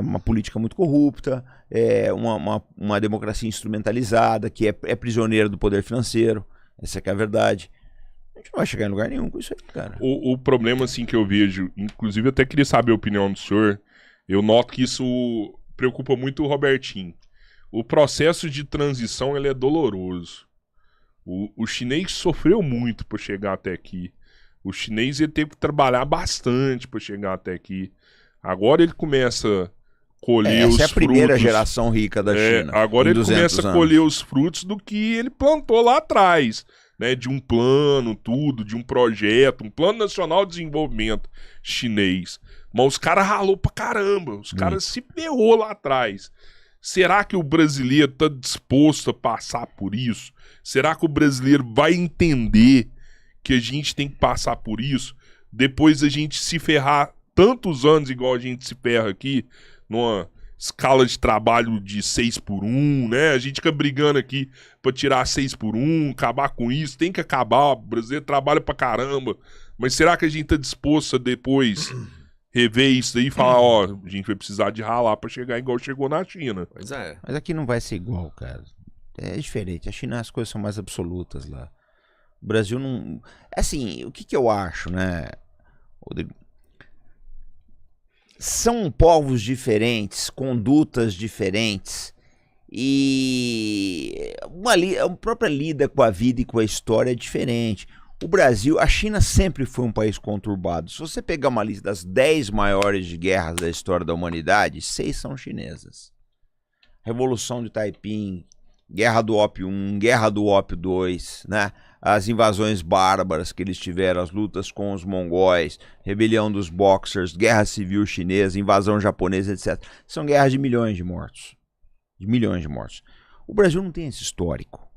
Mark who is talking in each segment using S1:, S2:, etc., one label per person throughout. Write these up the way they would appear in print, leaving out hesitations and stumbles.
S1: uma política muito corrupta, uma democracia instrumentalizada, que é prisioneira do poder financeiro. Essa é que é a verdade. A gente não vai chegar em lugar nenhum com isso aí, cara.
S2: O problema, assim, que eu vejo, inclusive eu até queria saber a opinião do senhor, eu noto que isso preocupa muito o Robertinho. O processo de transição, ele é doloroso. O chinês sofreu muito para chegar até aqui. O chinês ele teve que trabalhar bastante para chegar até aqui. Agora ele começa a colher os frutos. Essa é a
S1: primeira geração rica da China.
S2: Agora ele começa a colher os frutos do que ele plantou lá atrás. Né, de um plano, tudo, de um projeto, um plano nacional de desenvolvimento chinês. Mas os caras ralou pra caramba. Os caras se ferrou lá atrás. Será que o brasileiro tá disposto a passar por isso? Será que o brasileiro vai entender que a gente tem que passar por isso? Depois a gente se ferrar tantos anos igual a gente se ferra aqui, numa escala de trabalho de 6x1, né? A gente fica brigando aqui pra tirar 6x1, acabar com isso. Tem que acabar, o brasileiro trabalha pra caramba. Mas será que a gente tá disposto a depois rever isso daí e falar, ó, a gente vai precisar de ralar pra chegar igual chegou na China?
S3: Pois é.
S1: Mas aqui não vai ser igual, cara. É diferente. A China, as coisas são mais absolutas lá. O Brasil não... Assim, o que eu acho, né, Rodrigo? São povos diferentes, condutas diferentes e a própria lida com a vida e com a história é diferente. O Brasil, a China sempre foi um país conturbado. Se você pegar uma lista das 10 maiores guerras da história da humanidade, 6 são chinesas. Revolução de Taiping, Guerra do Ópio I, Guerra do Ópio II, né? As invasões bárbaras que eles tiveram, as lutas com os mongóis, rebelião dos Boxers, guerra civil chinesa, invasão japonesa, etc. São guerras de milhões de mortos. De milhões de mortos. O Brasil não tem esse histórico.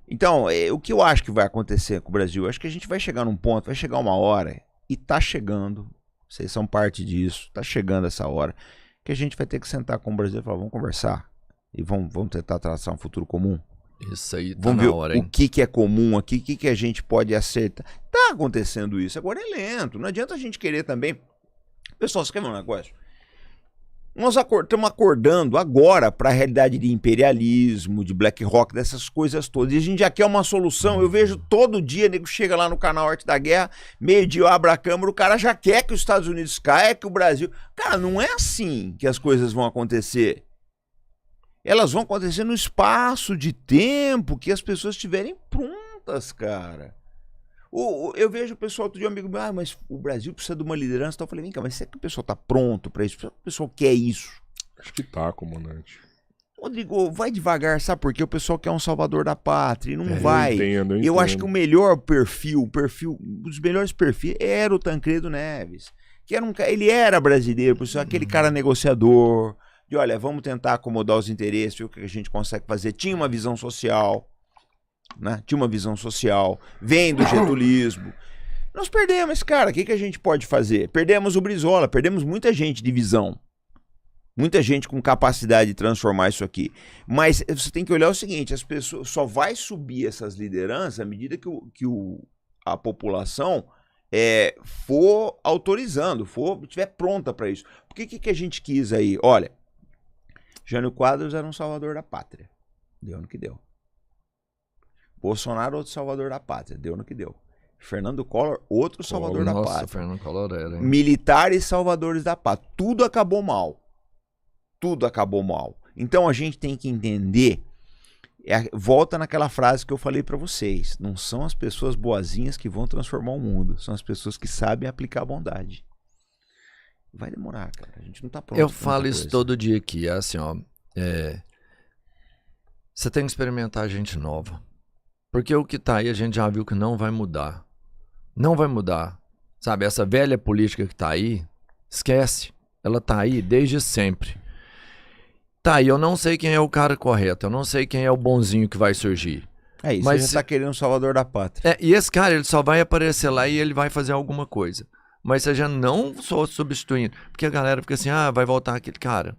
S1: Então, o que eu acho que vai acontecer com o Brasil? Acho que a gente vai chegar num ponto, vai chegar uma hora, e tá chegando, vocês são parte disso, tá chegando essa hora, que a gente vai ter que sentar com o Brasil e falar, vamos conversar, e vamos tentar traçar um futuro comum.
S3: Isso aí tá
S1: vamos
S3: na
S1: ver
S3: hora, hein?
S1: o que é comum aqui, o que a gente pode acertar. Tá acontecendo isso, agora é lento, não adianta a gente querer também. Pessoal, você quer ver um negócio? Nós estamos acordando agora para a realidade de imperialismo, de BlackRock, dessas coisas todas. E a gente já quer uma solução. Eu vejo todo dia, nego chega lá no canal Arte da Guerra, meio-dia eu abro a câmera, o cara já quer que os Estados Unidos caia, que o Brasil... Cara, não é assim que as coisas vão acontecer. Elas vão acontecer no espaço de tempo que as pessoas estiverem prontas, cara. Eu vejo o pessoal, outro dia um amigo meu, mas o Brasil precisa de uma liderança. Então eu falei, vem cá, mas será que o pessoal tá pronto para isso? Será que o pessoal quer isso?
S2: Acho que tá, comandante.
S1: Rodrigo, vai devagar, sabe por quê? O pessoal quer um salvador da pátria e não vai.
S2: Eu entendo.
S1: Eu acho que o melhor perfil, os melhores perfis era o Tancredo Neves. Que era ele era brasileiro, por isso aquele cara negociador, de olha, vamos tentar acomodar os interesses, ver o que a gente consegue fazer. Tinha uma visão social. Né? Tinha uma visão social, vem do getulismo. Nós perdemos, cara, o que a gente pode fazer? Perdemos o Brizola, perdemos muita gente de visão, muita gente com capacidade de transformar isso aqui. Mas você tem que olhar o seguinte, as pessoas só vai subir essas lideranças à medida que a população for autorizando, estiver pronta para isso. Por que a gente quis aí? Olha, Jânio Quadros era um salvador da pátria, deu no que deu. Bolsonaro, outro salvador da pátria. Deu no que deu. Fernando Collor, outro salvador da pátria.
S3: Fernando Collor era, hein?
S1: Militares salvadores da pátria. Tudo acabou mal. Tudo acabou mal. Então a gente tem que entender. Volta naquela frase que eu falei pra vocês. Não são as pessoas boazinhas que vão transformar o mundo. São as pessoas que sabem aplicar a bondade. Vai demorar, cara. A gente não tá pronto.
S3: Eu falo isso todo dia aqui. É assim, ó. Você tem que experimentar gente nova. Porque o que tá aí a gente já viu que não vai mudar. Não vai mudar. Sabe, essa velha política que tá aí, esquece. Ela tá aí desde sempre. Tá aí, eu não sei quem é o cara correto. Eu não sei quem é o bonzinho que vai surgir.
S1: É isso,
S3: mas
S1: você já tá querendo um salvador da pátria.
S3: E esse cara, ele só vai aparecer lá e ele vai fazer alguma coisa. Mas você já não só substituindo. Porque a galera fica assim, vai voltar aquele cara.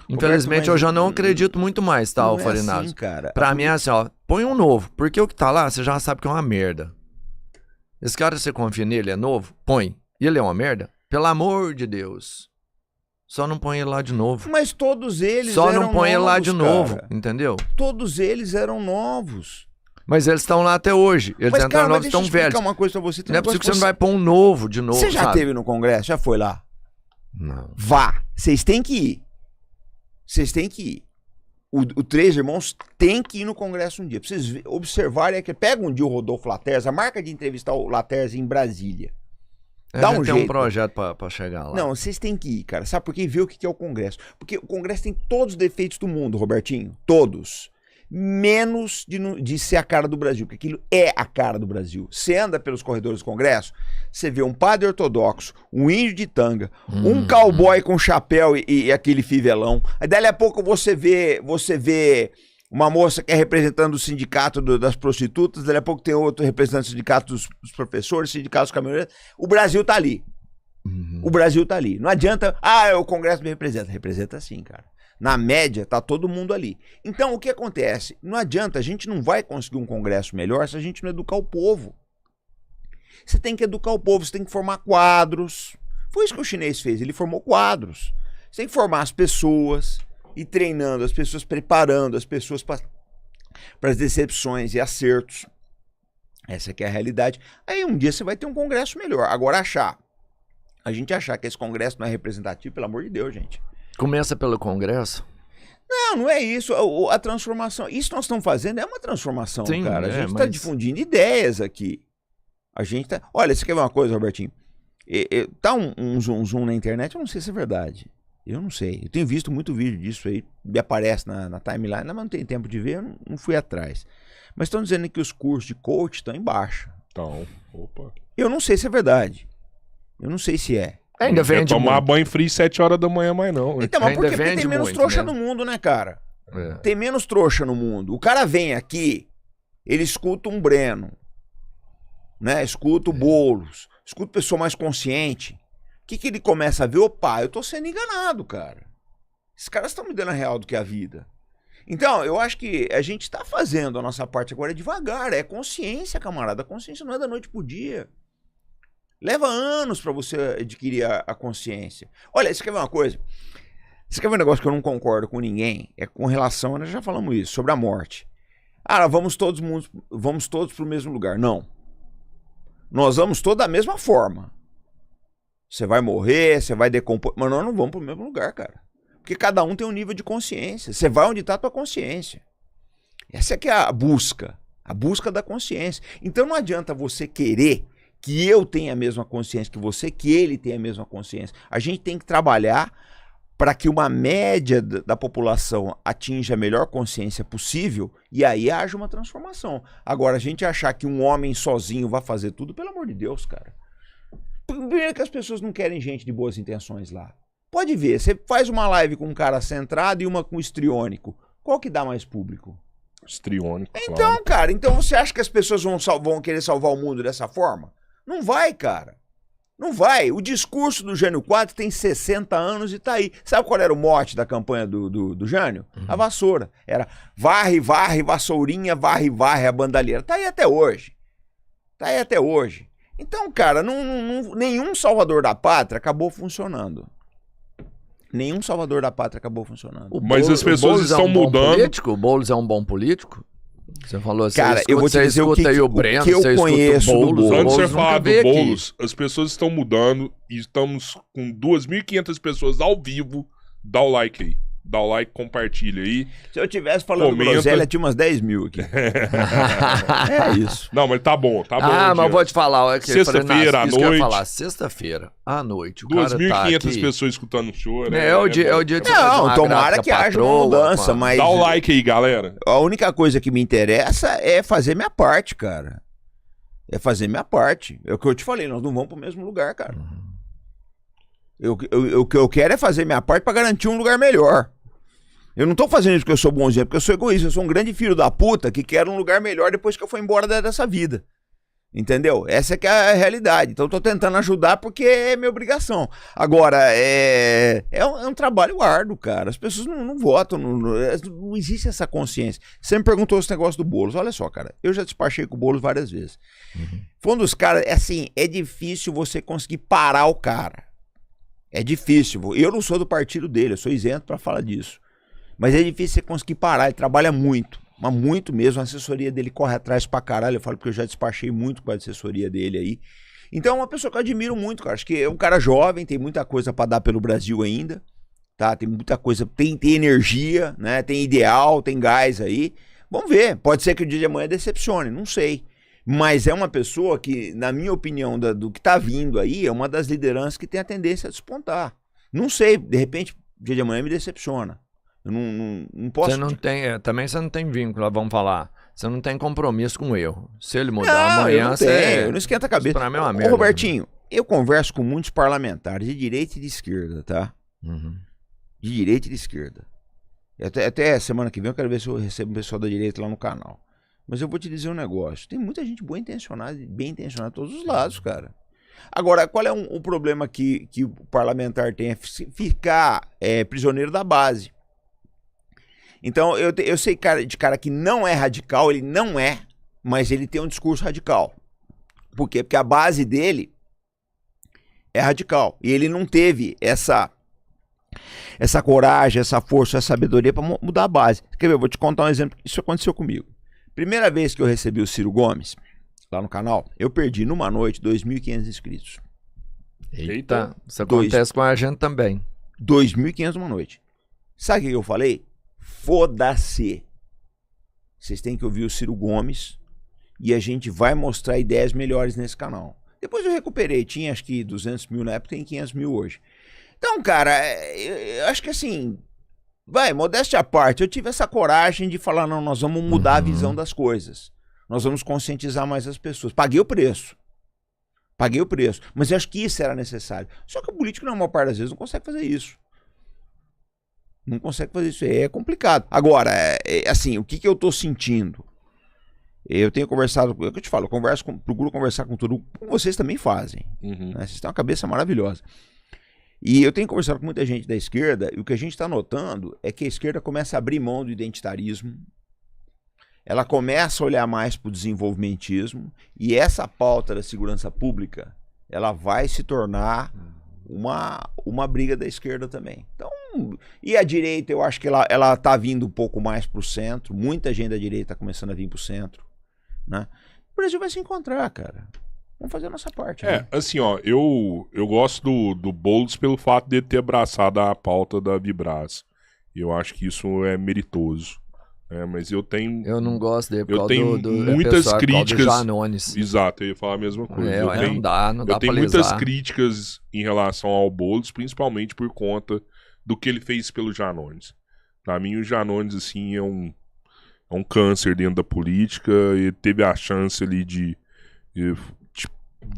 S3: Infelizmente, eu já não acredito muito mais, tá, Alfarinazo?
S1: Assim,
S3: pra mim é assim, ó, põe um novo. Porque o que tá lá, você já sabe que é uma merda. Esse cara, você confia nele, é novo? Põe. E ele é uma merda? Pelo amor de Deus. Só não põe ele lá de novo.
S1: Mas todos eles
S3: Só
S1: eram
S3: não põe ele lá de
S1: novos,
S3: novo,
S1: cara.
S3: entendeu?
S1: Todos eles eram novos.
S3: Mas eles estão lá até hoje. Eles
S1: Mas,
S3: entraram
S1: cara, mas
S3: novos,
S1: deixa eu
S3: estão
S1: explicar
S3: velhos.
S1: uma coisa pra você. Tem
S3: Não é
S1: um negócio
S3: possível que você não vai pôr um novo de novo,
S1: Você já
S3: sabe?
S1: teve no Congresso? Já foi lá?
S3: Não.
S1: Vá. Vocês têm que ir. Vocês têm que ir. O Três Irmãos tem que ir no Congresso um dia. Pra vocês observarem aqui. Pega um dia o Rodolfo Laterza, a marca de entrevistar o Laterza em Brasília. Dá um
S3: tem
S1: jeito.
S3: um projeto pra chegar lá.
S1: Não, vocês têm que ir, cara. Sabe por quê? Ver o que é o Congresso. Porque o Congresso tem todos os defeitos do mundo, Robertinho. Todos. Menos de ser a cara do Brasil, porque aquilo é a cara do Brasil. Você anda pelos corredores do Congresso, você vê um padre ortodoxo, um índio de tanga, um cowboy com chapéu e aquele fivelão. Aí dali a pouco você vê uma moça que é representando o sindicato das prostitutas, dali a pouco tem outro representante do sindicato dos professores, sindicato dos caminhoneiros. O Brasil tá ali. O Brasil tá ali. Não adianta, o Congresso me representa. Representa sim, cara. Na média, tá todo mundo ali. Então, o que acontece? Não adianta, a gente não vai conseguir um Congresso melhor se a gente não educar o povo. Você tem que educar o povo, você tem que formar quadros. Foi isso que o chinês fez, ele formou quadros. Você tem que formar as pessoas, ir treinando as pessoas, preparando as pessoas para as decepções e acertos. Essa que é a realidade. Aí um dia você vai ter um Congresso melhor. Agora a gente achar que esse Congresso não é representativo, pelo amor de Deus, gente.
S3: Começa pelo Congresso?
S1: Não é isso. A transformação. Isso que nós estamos fazendo é uma transformação,
S3: Sim,
S1: cara. A gente está
S3: mas...
S1: difundindo ideias aqui. A gente tá. Olha, você quer ver uma coisa, Robertinho? Tá um zoom na internet, eu não sei se é verdade. Eu não sei. Eu tenho visto muito vídeo disso aí. Me aparece na timeline, mas não tenho tempo de ver, eu não fui atrás. Mas estão dizendo que os cursos de coach estão em baixa.
S2: Então, opa.
S1: Eu não sei se é verdade. Eu não sei se é.
S3: Ainda
S2: Não quer
S3: vende
S2: tomar
S3: muito.
S2: banho frio 7 horas da manhã, mas não.
S1: Então, mas por
S3: Ainda
S1: quê? Porque
S3: vende
S1: tem menos
S3: muito,
S1: trouxa
S3: né?
S1: no mundo, né, cara?
S3: É.
S1: Tem menos trouxa no mundo. O cara vem aqui, ele escuta um Breno, né? Escuta o Boulos, escuta pessoa mais consciente. O que ele começa a ver? Opa, eu tô sendo enganado, cara. Esses caras estão me dando a real do que é a vida. Então, eu acho que a gente tá fazendo a nossa parte agora devagar. É consciência, camarada. A consciência não é da noite pro dia. Leva anos pra você adquirir a consciência. Olha, você quer ver uma coisa? Você quer ver um negócio que eu não concordo com ninguém? É com relação, nós já falamos isso, sobre a morte. Vamos todos pro mesmo lugar. Não. Nós vamos todos da mesma forma. Você vai morrer, você vai decompor, mas nós não vamos pro mesmo lugar, cara. Porque cada um tem um nível de consciência. Você vai onde tá a tua consciência. Essa é que é a busca da consciência. Então não adianta você querer que eu tenha a mesma consciência que você, que ele tenha a mesma consciência. A gente tem que trabalhar para que uma média da população atinja a melhor consciência possível e aí haja uma transformação. Agora, a gente achar que um homem sozinho vai fazer tudo, pelo amor de Deus, cara. Primeiro que as pessoas não querem gente de boas intenções lá. Pode ver, você faz uma live com um cara centrado e uma com histriônico. Qual que dá mais público?
S2: Histriônico.
S1: Então,
S2: claro.
S1: cara, então você acha que as pessoas vão querer salvar o mundo dessa forma? Não vai, cara. Não vai. O discurso do Jânio Quadros tem 60 anos e tá aí. Sabe qual era o mote da campanha do Jânio? A vassoura. Era varre, varre, vassourinha, varre, varre a bandalheira. Tá aí até hoje. Tá aí até hoje. Então, cara, nenhum salvador da pátria acabou funcionando. Nenhum salvador da pátria acabou funcionando.
S2: Mas as pessoas estão mudando.
S3: O Boulos é um bom político? Você falou assim,
S1: Cara, eu vou te dizer o que
S3: aí o Breno,
S1: que eu
S3: você
S1: conheço
S3: escuta o
S1: do
S3: Boulos.
S1: Boulos.
S2: Antes de você
S3: Boulos
S2: falar
S3: nunca
S2: do
S3: veio aqui.
S2: Boulos, as pessoas estão mudando e estamos com 2.500 pessoas ao vivo. Dá o like aí. Dá o like, compartilha aí.
S1: Se eu tivesse falando
S2: Comenta.
S1: groselha, tinha umas 10 mil aqui. É isso.
S2: Não, mas tá bom, tá bom.
S3: Mas
S2: Diego.
S3: vou te falar.
S2: Sexta-feira à
S3: isso que eu ia
S2: noite.
S3: falar. Sexta-feira à noite. O cara tá
S2: 2.500
S3: aqui.
S2: pessoas escutando o show.
S3: É o dia de você fazer
S1: Não,
S3: uma
S1: tomara
S3: gráfica
S1: que haja uma
S3: patroa,
S1: mudança,
S3: mano.
S1: mas
S2: Dá o like aí, galera.
S1: a única coisa que me interessa é fazer minha parte, cara. É fazer minha parte. É o que eu te falei, nós não vamos pro mesmo lugar, cara. O que eu quero é fazer minha parte pra garantir um lugar melhor. Eu não tô fazendo isso porque eu sou bonzinho, porque eu sou egoísta. Eu sou um grande filho da puta que quer um lugar melhor depois que eu for embora dessa vida. Entendeu? Essa é que é a realidade. Então eu tô tentando ajudar porque é minha obrigação. Agora, é um trabalho árduo, cara. As pessoas não votam, não existe essa consciência. Você me perguntou esse negócio do Boulos. Olha só, cara, eu já despachei com o Boulos várias vezes. Foi um dos caras, assim, é difícil você conseguir parar o cara. É difícil. Eu não sou do partido dele, eu sou isento para falar disso. Mas é difícil você conseguir parar, ele trabalha muito. Mas muito mesmo, a assessoria dele corre atrás pra caralho. Eu falo porque eu já despachei muito com a assessoria dele aí. Então é uma pessoa que eu admiro muito, cara. Acho que é um cara jovem, tem muita coisa pra dar pelo Brasil ainda. Tá? Tem muita coisa, tem energia, né? Tem ideal, tem gás aí. Vamos ver, pode ser que o dia de amanhã decepcione, não sei. Mas é uma pessoa que, na minha opinião, do que tá vindo aí, é uma das lideranças que tem a tendência a despontar. Não sei, de repente, o dia de amanhã me decepciona. Eu não posso...
S3: Você não tem, também você não tem vínculo, vamos falar. Você não tem compromisso com o erro. Se ele mudar amanhã,
S1: eu não esquenta a cabeça.
S3: Pra mim é uma
S1: Ô,
S3: merda.
S1: Robertinho, eu converso com muitos parlamentares de direita e de esquerda, tá?
S3: Uhum.
S1: De direita e de esquerda. Até semana que vem eu quero ver se eu recebo um pessoal da direita lá no canal. Mas eu vou te dizer um negócio. Tem muita gente boa intencionada, bem intencionada de todos os lados, cara. Agora, qual é o problema que o parlamentar tem? É ficar prisioneiro da base. Então, eu sei de cara que não é radical, ele não é, mas ele tem um discurso radical. Por quê? Porque a base dele é radical. E ele não teve essa coragem, essa força, essa sabedoria para mudar a base. Quer ver? Eu vou te contar um exemplo. Isso aconteceu comigo. Primeira vez que eu recebi o Ciro Gomes, lá no canal, eu perdi numa noite 2.500 inscritos.
S3: Eita, isso acontece com a gente também.
S1: 2.500 numa noite. Sabe o que eu falei? Foda-se. Vocês têm que ouvir o Ciro Gomes e a gente vai mostrar ideias melhores nesse canal. Depois eu recuperei, tinha acho que 200 mil na época, tem 500 mil hoje. Então, cara, eu acho que assim, modéstia à parte, eu tive essa coragem de falar, não, nós vamos mudar a visão das coisas. Nós vamos conscientizar mais as pessoas. Paguei o preço, mas eu acho que isso era necessário. Só que o político, na maior parte das vezes, não consegue fazer isso. Não consegue fazer isso, é complicado. Agora, assim, o que eu tô sentindo? Eu tenho conversado, é o que eu te falo, eu procuro conversar com tudo, como vocês também fazem.
S2: Uhum.
S1: Né? Vocês têm uma cabeça maravilhosa. E eu tenho conversado com muita gente da esquerda, e o que a gente está notando é que a esquerda começa a abrir mão do identitarismo, ela começa a olhar mais para o desenvolvimentismo, e essa pauta da segurança pública, ela vai se tornar uma briga da esquerda também. Então, e a direita, eu acho que ela tá vindo um pouco mais pro centro, muita gente da direita tá começando a vir pro centro, né? O Brasil vai se encontrar, cara. Vamos fazer a nossa parte. Né?
S2: Assim, ó, eu gosto do Boulos pelo fato de ter abraçado a pauta da Vibraz. Eu acho que isso é meritoso. Mas eu
S3: não gosto dele por
S2: eu
S3: causa
S2: tenho
S3: do
S2: muitas
S3: pessoal,
S2: críticas.
S3: Janones.
S2: Exato, eu ia falar a mesma coisa.
S3: Não dá
S2: eu tenho
S3: pra
S2: muitas
S3: lisar.
S2: críticas em relação ao Boulos, principalmente por conta do que ele fez pelo Janones. Pra mim, o Janones, assim, é um câncer dentro da política. Ele teve a chance ali de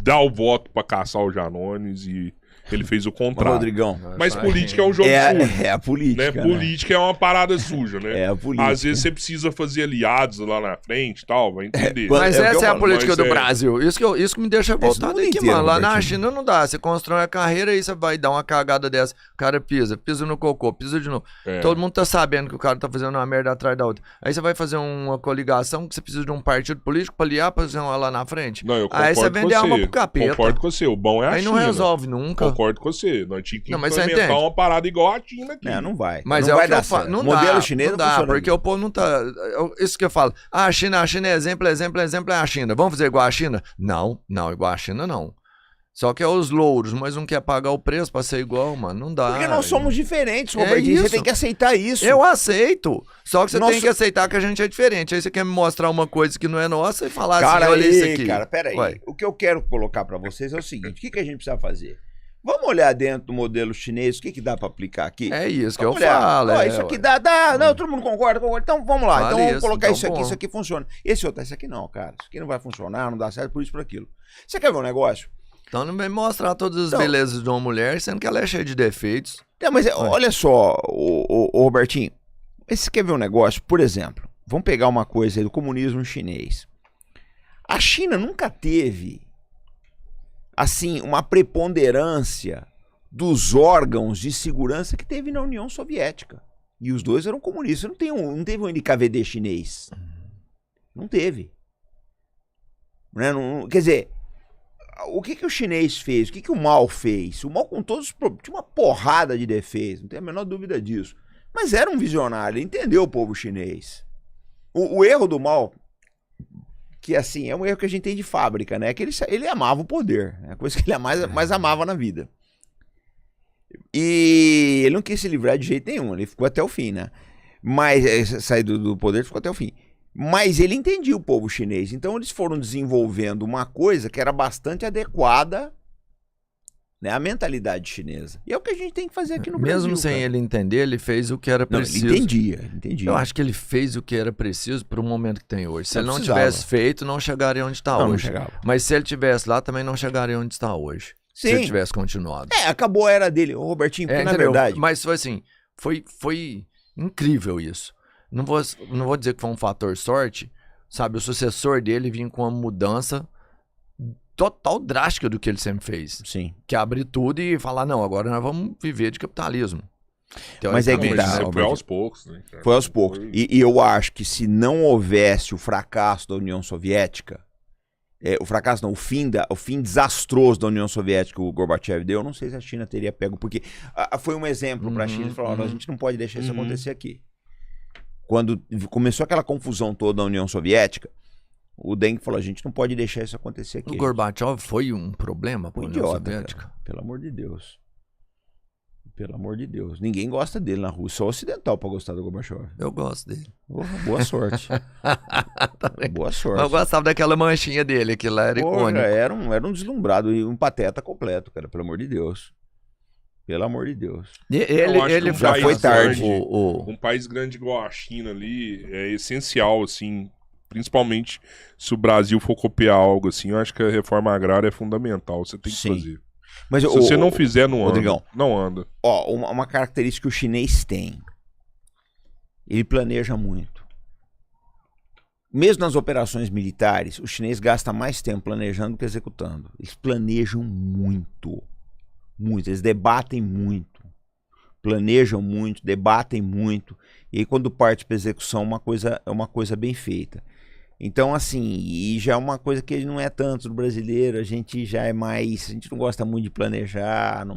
S2: dar o voto pra caçar o Janones e ele fez o contrário.
S1: Rodrigão.
S2: Mas política é um jogo sujo.
S1: É a política.
S2: Né? Política é uma parada suja, né?
S1: É a política.
S2: Às vezes você precisa fazer aliados lá na frente e tal, vai entender.
S3: Mas essa é a política do
S2: Mas
S3: Brasil. Isso que me deixa voltado aqui,
S1: inteiro,
S3: mano. Lá na
S1: Robertinho.
S3: China não dá. Você constrói a carreira e você vai dar uma cagada dessa. O cara pisa no cocô, pisa de novo. Todo mundo tá sabendo que o cara tá fazendo uma merda atrás da outra. Aí você vai fazer uma coligação que você precisa de um partido político pra aliar pra fazer uma lá na frente.
S2: Não, eu concordo
S3: aí você vende a alma pro capeta.
S2: Concordo com você. O bom é a
S3: Aí
S2: China.
S3: não resolve nunca.
S2: Concordo com você. Nós tínhamos que
S3: Não, mas você
S2: implementar
S3: entende?
S2: uma parada igual a China aqui.
S1: Não vai.
S3: Mas
S1: não
S3: é
S1: vai
S3: o que
S1: dar
S3: eu falo.
S1: certo.
S3: Não
S1: O modelo
S3: dá,
S1: chinês
S3: não
S1: não
S3: dá,
S1: funciona.
S3: porque o povo não tá... Isso que eu falo. A China é exemplo é a China. Vamos fazer igual a China? Não, igual a China não. Só que é os louros, mas não quer pagar o preço pra ser igual, mano. Não dá.
S1: Porque nós somos diferentes, Robertinho. Você
S3: isso.
S1: tem que aceitar isso.
S3: Eu aceito. Só que você
S1: Nossa.
S3: tem que aceitar que a gente é diferente. Aí você quer me mostrar uma coisa que não é nossa e falar
S1: Cara,
S3: assim, olha isso aqui.
S1: Cara, peraí.
S3: Ué.
S1: O que eu quero colocar pra vocês é o seguinte. O que a gente precisa fazer? Vamos olhar dentro do modelo chinês, o que dá pra aplicar aqui?
S3: É isso que
S1: Vamos
S3: eu
S1: olhar.
S3: falo.
S1: Ó, isso aqui dá. Não, todo mundo concorda. Então vamos lá.
S3: Vale
S1: Então vamos
S3: isso,
S1: colocar
S3: então
S1: isso aqui,
S3: bom.
S1: isso aqui funciona. Esse outro, esse aqui não, cara. Isso aqui não vai funcionar, não dá certo, por isso, por aquilo. Você quer ver um negócio?
S3: Então não vem mostrar todas as
S1: Então-
S3: belezas de uma mulher, sendo que ela é cheia de defeitos.
S1: Não, mas olha só, o Robertinho. Você quer ver um negócio? Por exemplo, vamos pegar uma coisa aí do comunismo chinês. A China nunca teve, assim, uma preponderância dos órgãos de segurança que teve na União Soviética. E os dois eram comunistas. Não teve um NKVD chinês. Não teve. Né? Quer dizer, o que o chinês fez? O que o Mao fez? O Mao com todos os problemas, tinha uma porrada de defeitos, não tem a menor dúvida disso. Mas era um visionário, ele entendeu o povo chinês. O erro do Mao, que assim, é um erro que a gente tem de fábrica, né? É que ele amava o poder, é a coisa que ele mais amava na vida. E ele não quis se livrar de jeito nenhum, ele ficou até o fim, né? Mas sair do poder, ficou até o fim. Mas ele entendia o povo chinês, então eles foram desenvolvendo uma coisa que era bastante adequada, né, à mentalidade chinesa. E é o que a gente tem que fazer aqui no Brasil.
S3: Mesmo sem ele entender, ele fez o que era preciso.
S1: Não, ele entendia.
S3: Eu acho que ele fez o que era preciso para o momento que tem hoje. Se ele não
S1: precisava.
S3: tivesse feito, não chegaria onde está
S1: Não
S3: hoje.
S1: chegava.
S3: Mas se ele tivesse lá, também não chegaria onde está hoje.
S1: Sim.
S3: Se ele tivesse continuado.
S1: Acabou a era dele, ô Robertinho, porque na
S3: entendeu?
S1: verdade...
S3: Mas foi assim, foi incrível isso. Não vou dizer que foi um fator sorte, sabe? O sucessor dele vinha com uma mudança total drástica do que ele sempre fez.
S1: Sim.
S3: Que é abrir tudo e falar, não, agora nós vamos viver de capitalismo.
S1: Mas é que
S3: Teoricamente,
S1: dá,
S3: né?
S2: Foi aos poucos, né?
S1: Foi aos poucos. E eu acho que se não houvesse o fracasso da União Soviética, o fracasso não, o fim desastroso da União Soviética que o Gorbachev deu, eu não sei se a China teria pego, porque foi um exemplo para a China, eles falaram, a gente não pode deixar isso acontecer aqui. Quando começou aquela confusão toda na União Soviética, o Deng falou, a gente não pode deixar isso acontecer aqui.
S3: O Gorbachev foi um problema para a União Soviética?
S1: Cara, pelo amor de Deus. Pelo amor de Deus. Ninguém gosta dele na Rússia, só ocidental pra gostar do Gorbachev.
S3: Eu gosto dele.
S1: Boa sorte. Boa sorte.
S3: Eu gostava daquela manchinha dele, aquilo lá era icônico.
S1: Era um deslumbrado e um pateta completo, cara, pelo amor de Deus. Pelo amor de Deus.
S3: Ele
S1: já foi tarde.
S2: Um país grande igual a China ali é essencial, assim, principalmente se o Brasil for copiar algo assim, eu acho que a reforma agrária é fundamental, você tem que fazer.
S1: Mas,
S2: se você não fizer, não
S1: Rodrigão,
S2: anda. Não anda.
S1: Ó, uma característica que o chinês tem, ele planeja muito. Mesmo nas operações militares, o chinês gasta mais tempo planejando do que executando. Eles planejam muito. Muito. Eles debatem muito. Planejam muito, debatem muito. E aí, quando parte para execução, é uma coisa bem feita. Então, assim, e já é uma coisa que não é tanto do brasileiro, a gente já é mais. A gente não gosta muito de planejar. Não...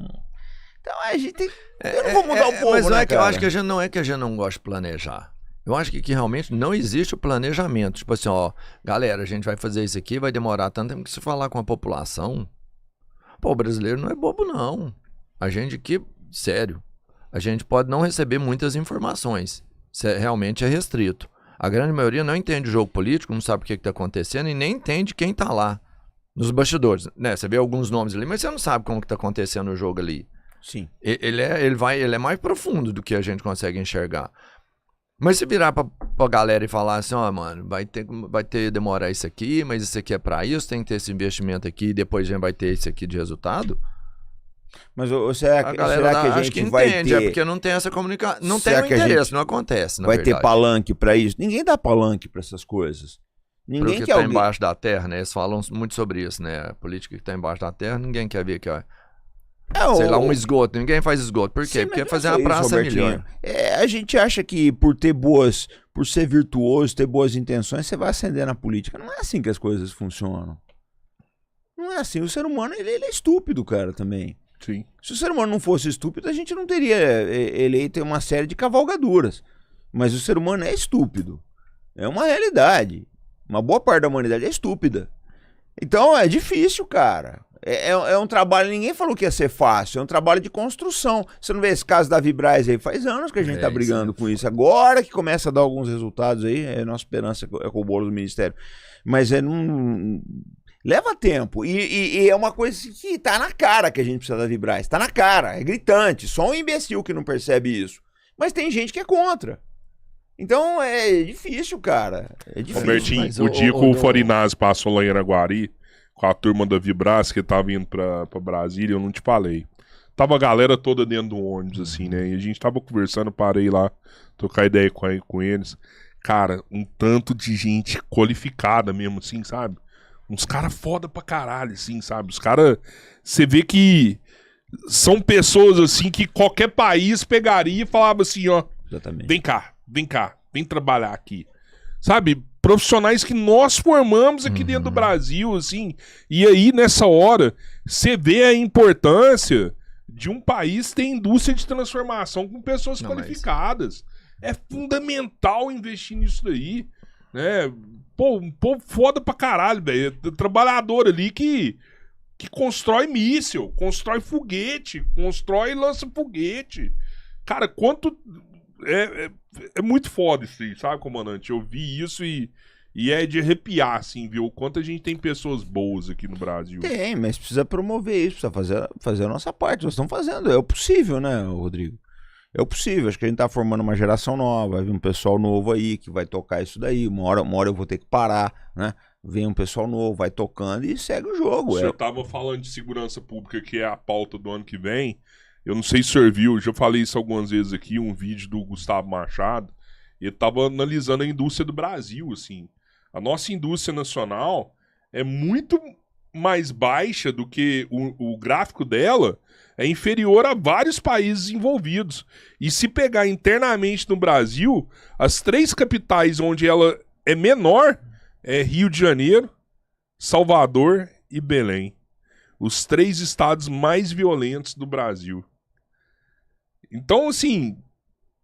S1: Então, a gente. Eu não vou mudar o povo,
S3: mas não
S1: né,
S3: é que
S1: cara?
S3: eu acho que a gente não é que a gente não gosta de planejar. Eu acho que realmente não existe o planejamento. Tipo assim, ó, galera, a gente vai fazer isso aqui, vai demorar tanto tempo que se falar com a população. Pô, o brasileiro não é bobo, não. A gente aqui, sério, a gente pode não receber muitas informações. Realmente é restrito. A grande maioria não entende o jogo político, não sabe o que está acontecendo e nem entende quem está lá nos bastidores. Né? Você vê alguns nomes ali, mas você não sabe como que está acontecendo o jogo ali.
S1: Sim.
S3: Ele é mais profundo do que a gente consegue enxergar. Mas se virar pra galera e falar assim, ó, mano, vai ter demorar isso aqui, mas isso aqui é pra isso, tem que ter esse investimento aqui e depois a gente vai ter esse aqui de resultado.
S1: Mas será que a gente vai
S3: entende,
S1: ter...
S3: é porque não tem essa comunicação, não
S1: Será
S3: tem o interesse, não acontece, na
S1: vai
S3: verdade.
S1: ter palanque pra isso? Ninguém dá palanque pra essas coisas. Ninguém
S3: Porque
S1: quer
S3: tá
S1: alguém...
S3: embaixo da terra, né? Eles falam muito sobre isso, né? A política que tá embaixo da terra, ninguém quer ver que, ó, sei lá, um esgoto. Ninguém faz esgoto. Por quê?
S1: Sim,
S3: porque
S1: mas
S3: fazer
S1: não é
S3: uma
S1: só isso,
S3: praça é melhor.
S1: Robertinho. A gente acha que por ser virtuoso, ter boas intenções, você vai ascender na política. Não é assim que as coisas funcionam. Não é assim. O ser humano, ele é estúpido, cara, também.
S2: Sim.
S1: Se o ser humano não fosse estúpido, a gente não teria eleito uma série de cavalgaduras. Mas o ser humano é estúpido. É uma realidade. Uma boa parte da humanidade é estúpida. Então é difícil, cara. É um trabalho, ninguém falou que ia ser fácil, é um trabalho de construção. Você não vê esse caso da Vibraz aí? Faz anos que a gente tá brigando com isso. Agora que começa a dar alguns resultados aí, nossa esperança é com o bolo do Ministério. Mas não... Leva tempo. E é uma coisa que tá na cara que a gente precisa da Vibraz. Tá na cara, é gritante. Só um imbecil que não percebe isso. Mas tem gente que é contra. Então é difícil, cara. É difícil.
S2: Robertinho, o dia que o Forinaz passou lá em Araguari, com a turma da Vibraz, que tava indo pra Brasília, eu não te falei. Tava a galera toda dentro do ônibus, assim, né? E a gente tava conversando, parei lá, trocar ideia com eles. Cara, um tanto de gente qualificada mesmo, assim, sabe? Uns caras foda pra caralho, assim, sabe? Os caras... Você vê que são pessoas, assim, que qualquer país pegaria e falava assim, ó...
S1: Exatamente.
S2: Vem cá, vem trabalhar aqui. sabe? Profissionais que nós formamos aqui dentro do Brasil, assim. E aí, nessa hora, você vê a importância de um país ter indústria de transformação com pessoas qualificadas. É fundamental investir nisso daí, né? Pô, um povo foda pra caralho, velho. Trabalhador ali que constrói míssil, constrói foguete, constrói e lança foguete. Cara, quanto... É muito foda isso aí, sabe, comandante? Eu vi isso e é de arrepiar, assim, ver o quanto a gente tem pessoas boas aqui no Brasil.
S1: Tem, mas precisa promover isso, precisa fazer a nossa parte. Nós estamos fazendo, é o possível, né, Rodrigo? É o possível, acho que a gente tá formando uma geração nova, vai vir um pessoal novo aí que vai tocar isso daí, uma hora eu vou ter que parar, né? Vem um pessoal novo, vai tocando e segue o jogo.
S2: O senhor tava falando de segurança pública, que é a pauta do ano que vem. Eu não sei se o senhor viu, já falei isso algumas vezes aqui, um vídeo do Gustavo Machado. Ele tava analisando a indústria do Brasil, assim. A nossa indústria nacional é muito mais baixa do que o gráfico dela é inferior a vários países envolvidos. E se pegar internamente no Brasil, as 3 capitais onde ela é menor é Rio de Janeiro, Salvador e Belém. Os 3 estados mais violentos do Brasil. Então, assim,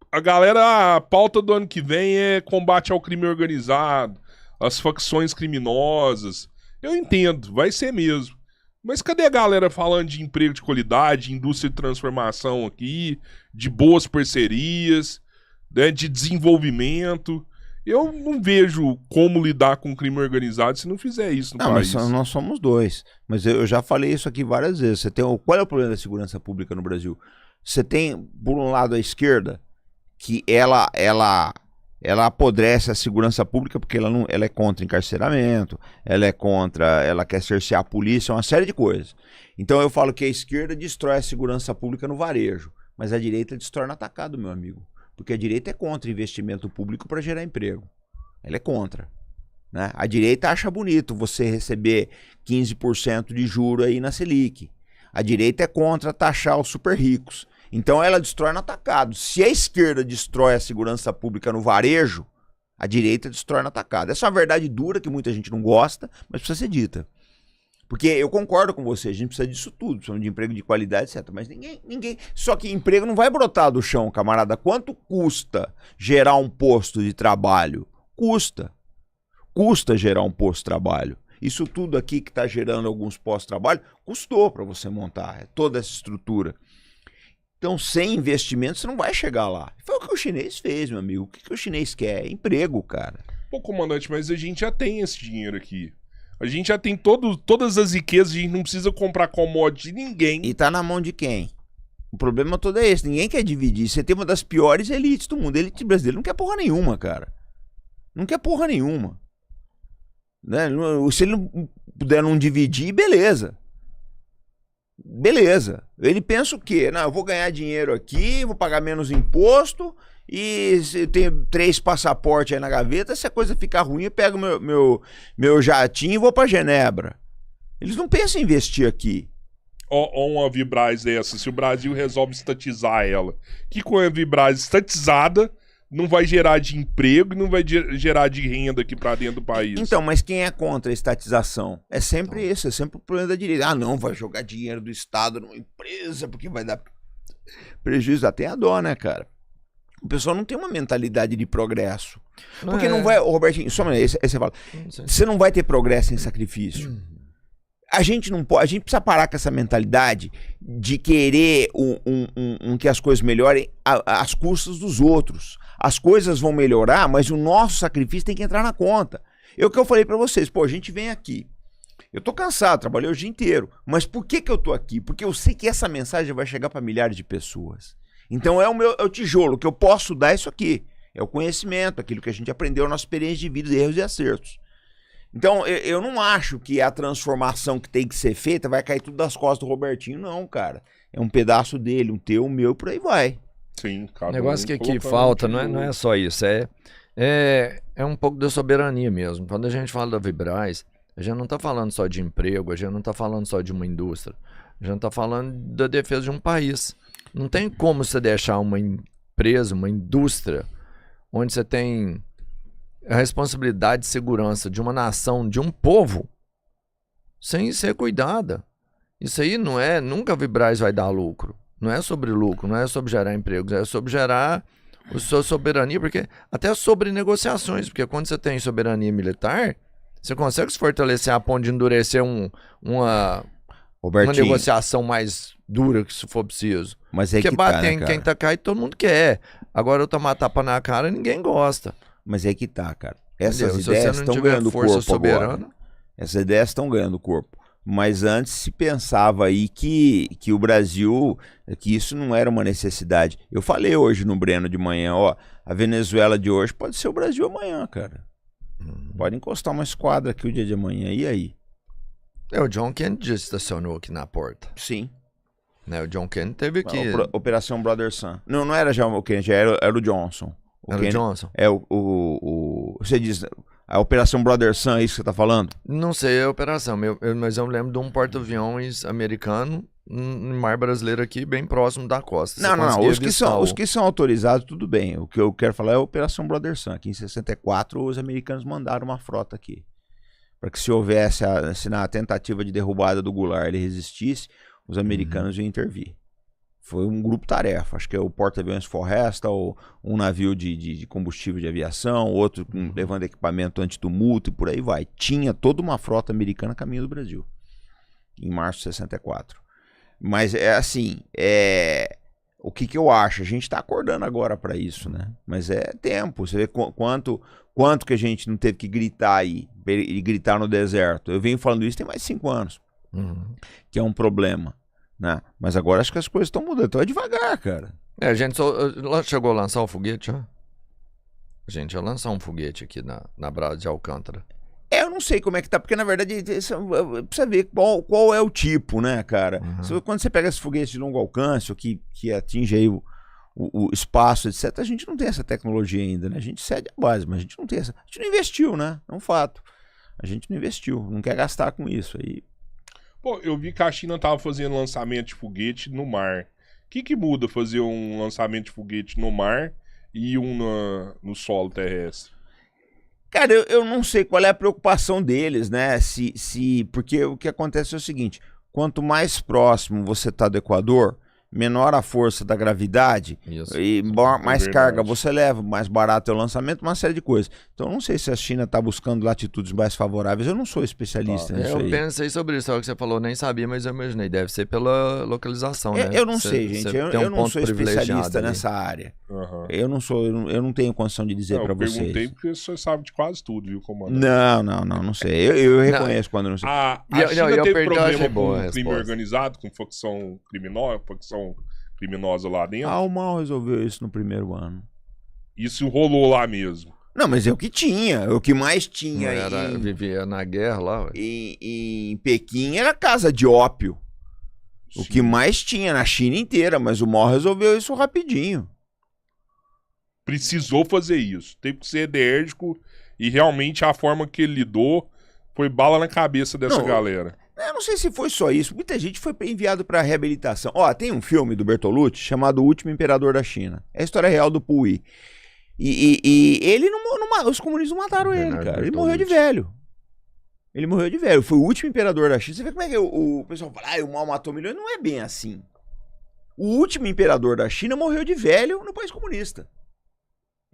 S2: a pauta do ano que vem é combate ao crime organizado, as facções criminosas. Eu entendo, vai ser mesmo. Mas cadê a galera falando de emprego de qualidade, indústria de transformação aqui, de boas parcerias, né, de desenvolvimento? Eu não vejo como lidar com o crime organizado se não fizer isso no país.
S1: Mas nós somos 2. Mas eu já falei isso aqui várias vezes. Qual é o problema da segurança pública no Brasil? Você tem, por um lado, a esquerda, que ela apodrece a segurança pública porque ela é contra encarceramento, ela quer cercear a polícia, uma série de coisas. Então eu falo que a esquerda destrói a segurança pública no varejo, mas a direita destrói no atacado, meu amigo. Porque a direita é contra investimento público para gerar emprego. Ela é contra, né? A direita acha bonito você receber 15% de juro aí na Selic. A direita é contra taxar os super ricos. Então ela destrói no atacado. Se a esquerda destrói a segurança pública no varejo, a direita destrói no atacado. Essa é uma verdade dura que muita gente não gosta, mas precisa ser dita. Porque eu concordo com você, a gente precisa disso tudo, precisa de emprego de qualidade, etc. Mas ninguém... Só que emprego não vai brotar do chão, camarada. Quanto custa gerar um posto de trabalho? Custa. Custa gerar um posto de trabalho. Isso tudo aqui que está gerando alguns postos de trabalho, custou para você montar toda essa estrutura. Então, sem investimento, você não vai chegar lá. Foi o que o chinês fez, meu amigo. O que o chinês quer? Emprego, cara.
S2: Pô, comandante, mas a gente já tem esse dinheiro aqui. A gente já tem todas as riquezas, a gente não precisa comprar commodity de ninguém.
S1: E tá na mão de quem? O problema todo é esse. Ninguém quer dividir. Você tem uma das piores elites do mundo. A elite brasileira não quer porra nenhuma, cara. Não quer porra nenhuma. Né? Se ele não puder não dividir, beleza. Beleza. Ele pensa o quê? Não, eu vou ganhar dinheiro aqui, vou pagar menos imposto e eu tenho 3 passaportes aí na gaveta. Se a coisa ficar ruim, eu pego meu jatinho e vou pra Genebra. Eles não pensam em investir aqui.
S2: Ó uma Vibraz dessa, se o Brasil resolve estatizar ela. Que com a Vibraz estatizada não vai gerar de emprego e não vai gerar de renda aqui pra dentro do país.
S1: Então, mas quem é contra a estatização? É sempre isso, é sempre o problema da direita. Ah, não, vai jogar dinheiro do Estado numa empresa porque vai dar prejuízo. Até a dó, né, cara? O pessoal não tem uma mentalidade de progresso. Porque não vai... Ô, Robertinho, só aí você fala, você não vai ter progresso sem sacrifício. A gente não pode, a gente precisa parar com essa mentalidade de querer que as coisas melhorem às custas dos outros. As coisas vão melhorar, mas o nosso sacrifício tem que entrar na conta. É o que eu falei pra vocês, pô, a gente vem aqui. Eu tô cansado, trabalhei o dia inteiro, mas por que eu tô aqui? Porque eu sei que essa mensagem vai chegar pra milhares de pessoas. Então é o tijolo que eu posso dar, isso aqui. É o conhecimento, aquilo que a gente aprendeu na nossa experiência de vida, erros e acertos. Então, eu não acho que a transformação que tem que ser feita vai cair tudo das costas do Robertinho, não, cara. É um pedaço dele, um teu, um meu, por aí vai.
S2: Sim, cara.
S3: O negócio que aqui falta não é só isso, é um pouco da soberania mesmo. Quando a gente fala da Vibraz, a gente não está falando só de emprego, a gente não está falando só de uma indústria, a gente está falando da defesa de um país. Não tem como você deixar uma empresa, uma indústria, onde você tem a responsabilidade de segurança de uma nação, de um povo, sem ser cuidada. Isso aí nunca a Vibraz vai dar lucro. Não é sobre lucro, não é sobre gerar empregos, é sobre gerar a sua soberania, porque até sobre negociações, porque quando você tem soberania militar, você consegue se fortalecer a ponto de endurecer uma negociação mais dura, que se for preciso.
S1: Mas é
S3: porque
S1: que
S3: bater
S1: tá,
S3: em
S1: né,
S3: quem tá caído, todo mundo quer. Agora eu tomar tapa na cara, ninguém gosta.
S1: Mas é que tá, cara. Essas
S3: Entendeu?
S1: ideias
S3: Se você não
S1: estão
S3: tiver
S1: ganhando
S3: força
S1: corpo
S3: soberana,
S1: agora. Essas ideias estão ganhando corpo. Mas antes se pensava aí que o Brasil, que isso não era uma necessidade. Eu falei hoje no Breno de manhã, ó, a Venezuela de hoje pode ser o Brasil amanhã, cara. Pode encostar uma esquadra aqui o dia de amanhã, e aí?
S3: o John Kennedy já estacionou aqui na porta.
S1: Sim.
S3: Né? O John Kennedy teve aqui.
S1: Operação Brother Sun. Não era já o Kennedy, era o Johnson.
S3: Era o Johnson?
S1: É você diz, a Operação Brother Sun, é isso que você tá falando?
S3: Não sei a operação, mas eu lembro de um porta-aviões americano em mar brasileiro aqui, bem próximo da costa.
S1: Não. Os que são autorizados, tudo bem. O que eu quero falar é a Operação Brother Sun. Aqui em 64, os americanos mandaram uma frota aqui. Para que se houvesse, se na tentativa de derrubada do Goulart ele resistisse, os americanos iam intervir. Foi um grupo-tarefa. Acho que é o porta-aviões Forresta, ou um navio de combustível de aviação, outro levando equipamento antitumulto e por aí vai. Tinha toda uma frota americana a caminho do Brasil, em março de 64. Mas é assim, o que eu acho? A gente está acordando agora para isso, né? Mas é tempo. Você vê quanto que a gente não teve que gritar aí, e gritar no deserto. Eu venho falando isso tem mais de 5 anos, que é um problema. Né? Mas agora acho que as coisas estão mudando. Então é devagar, cara.
S3: A gente chegou a lançar o foguete, ó. A gente ia lançar um foguete aqui na Brasa de Alcântara.
S1: Eu não sei como é que tá, porque na verdade precisa ver qual é o tipo, né, cara? Quando você pega esses foguetes de longo alcance, ou que atinge aí o espaço, etc., a gente não tem essa tecnologia ainda, né? A gente cede a base, mas a gente não tem essa. A gente não investiu, né? É um fato. A gente não investiu, não quer gastar com isso aí.
S2: Pô, eu vi que a China tava fazendo lançamento de foguete no mar. O que muda fazer um lançamento de foguete no mar e um no solo terrestre?
S1: Cara, eu não sei qual é a preocupação deles, né? Porque o que acontece é o seguinte, quanto mais próximo você tá do Equador, menor a força da gravidade,
S3: Isso.
S1: E mais carga você leva, mais barato é o lançamento, uma série de coisas. Então não sei se a China está buscando latitudes mais favoráveis, eu não sou especialista nisso aí.
S3: Eu pensei sobre isso, é o que você falou, nem sabia, mas eu imaginei, deve ser pela localização, né?
S1: Eu não sei, gente, eu não sou especialista nessa área. Eu não tenho condição de dizer para vocês. Eu perguntei
S2: porque você sabe de quase tudo, viu, comandante?
S1: Não sei. Eu reconheço quando eu não sei.
S2: A China teve problema com crime organizado, com facção criminosa lá dentro?
S1: O mal resolveu isso no primeiro ano.
S2: Isso rolou lá mesmo?
S1: Não, mas é o que tinha, o que mais tinha.
S3: Vivia na guerra lá.
S1: Em Pequim era casa de ópio. Sim. O que mais tinha na China inteira, mas o Mao resolveu isso rapidinho.
S2: Precisou fazer isso. Teve que ser enérgico e realmente a forma que ele lidou foi bala na cabeça dessa galera.
S1: Eu não sei se foi só isso. Muita gente foi enviado para reabilitação. Tem um filme do Bertolucci chamado O Último Imperador da China. É a história real do Puyi. E ele os comunistas não mataram ele, cara. Ele morreu de velho. Foi o último imperador da China. Você vê como é que o pessoal fala, o Mao matou milhões. Não é bem assim. O último imperador da China morreu de velho no país comunista.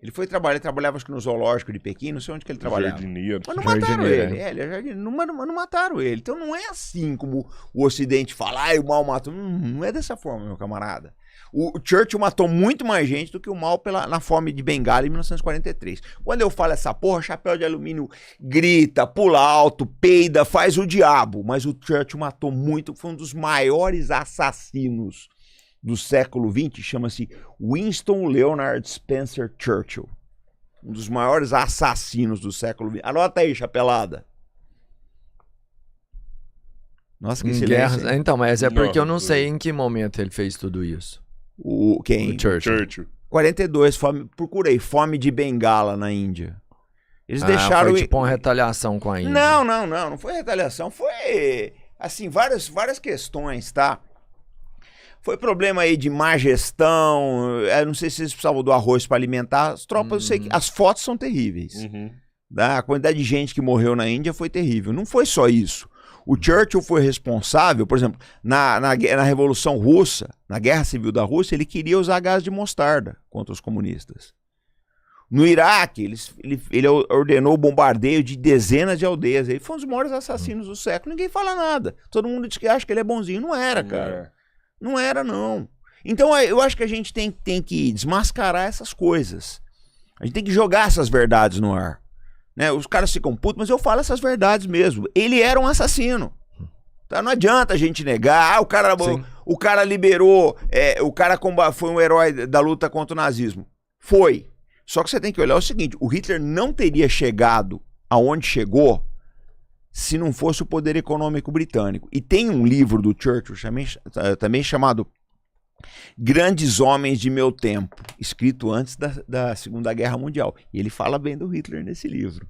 S1: Ele foi trabalhar, ele trabalhava acho que no zoológico de Pequim, não sei onde que ele trabalhava.
S2: Jardineiro.
S1: Mas não mataram ele. Ele é jardineiro, não mataram ele. Então não é assim como o Ocidente fala, o Mao matou. Não é dessa forma, meu camarada. O Churchill matou muito mais gente do que o Mao na fome de Bengala em 1943. Quando eu falo essa porra, chapéu de alumínio grita, pula alto, peida, faz o diabo. Mas o Churchill matou muito, foi um dos maiores assassinos do século XX, chama-se Winston Leonard Spencer Churchill. Um dos maiores assassinos do século XX. Anota aí, chapelada. Nossa, que silêncio.
S3: Então, mas é porque eu não sei em que momento ele fez tudo isso.
S1: Quem?
S3: O Churchill.
S1: 42, procurei, fome de Bengala na Índia. Eles deixaram...
S3: Foi tipo uma retaliação com a Índia.
S1: Não foi retaliação, foi, assim, várias questões, tá? Foi problema aí de má gestão, eu não sei se eles precisavam do arroz para alimentar as tropas, eu sei que as fotos são terríveis. A quantidade de gente que morreu na Índia foi terrível. Não foi só isso. O Churchill foi responsável, por exemplo, na Revolução Russa, na Guerra Civil da Rússia, ele queria usar gás de mostarda contra os comunistas. No Iraque, ele ordenou o bombardeio de dezenas de aldeias. Ele foi um dos maiores assassinos do século. Ninguém fala nada. Todo mundo diz que acha que ele é bonzinho. Não era, cara. Não era, não. Então, eu acho que a gente tem que desmascarar essas coisas. A gente tem que jogar essas verdades no ar. Né? Os caras ficam putos, mas eu falo essas verdades mesmo. Ele era um assassino. Tá? Não adianta a gente negar. O cara liberou, o cara foi um herói da luta contra o nazismo. Foi. Só que você tem que olhar o seguinte, o Hitler não teria chegado aonde chegou se não fosse o poder econômico britânico. E tem um livro do Churchill também chamado Grandes Homens de Meu Tempo, escrito antes da Segunda Guerra Mundial. E ele fala bem do Hitler nesse livro.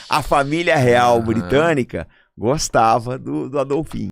S1: A família real britânica gostava do Adolfinho.